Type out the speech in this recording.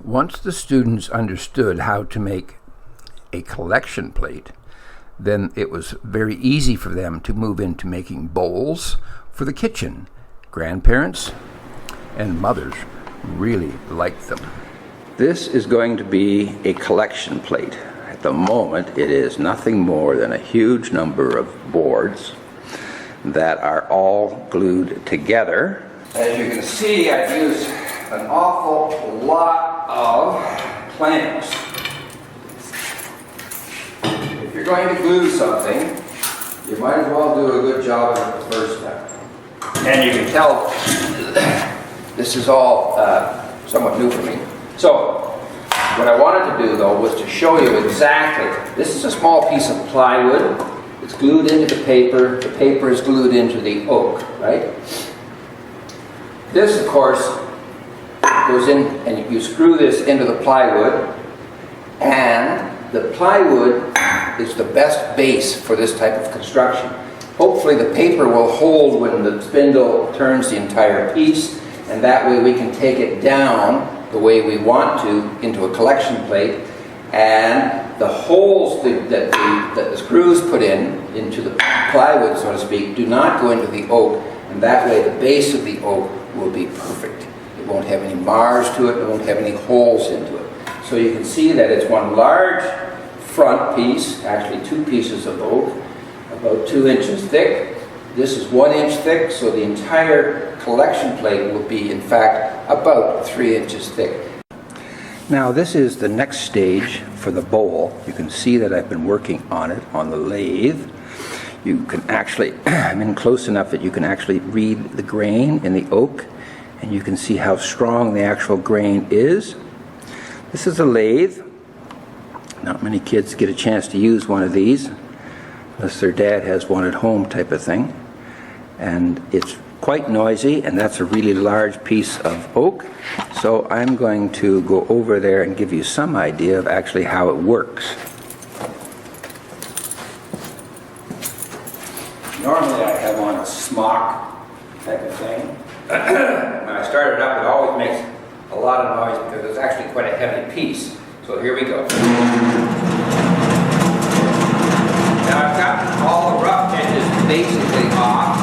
Once the students understood how to make a collection plate, then it was very easy for them to move into making bowls for the kitchen. Grandparents and mothers really liked them. This is going to be a collection plate. At the moment, it is nothing more than a huge number of boards that are all glued together. As you can see, I've used an awful lot of clamps. If you're going to glue something, you might as well do a good job of it the first time. And you can tell this is all somewhat new for me. So, what I wanted to do though was to show you exactly, this is a small piece of plywood. It's glued into the paper is glued into the oak, right? This, of course, goes in and you screw this into the plywood, and the plywood is the best base for this type of construction. Hopefully the paper will hold when the spindle turns the entire piece, and that way we can take it down the way we want to into a collection plate, and the holes that the screws put into the plywood, so to speak, do not go into the oak, and that way the base of the oak will be perfect. It won't have any mars to it, it won't have any holes into it. So you can see that it's one large front piece, actually two pieces of oak, about 2 inches thick. This is 1 inch thick, so the entire collection plate will be, in fact, about 3 inches thick. Now this is the next stage for the bowl. You can see that I've been working on it on the lathe. You can actually, I'm in close enough that you can actually read the grain in the oak, and you can see how strong the actual grain is. This is a lathe. Not many kids get a chance to use one of these, unless their dad has one at home type of thing. And it's quite noisy, and that's a really large piece of oak. So I'm going to go over there and give you some idea of actually how it works. Normally I have on a smock type of thing. When I start it up, it always makes a lot of noise because it's actually quite a heavy piece. So here we go. Now I've got all the rough edges basically off.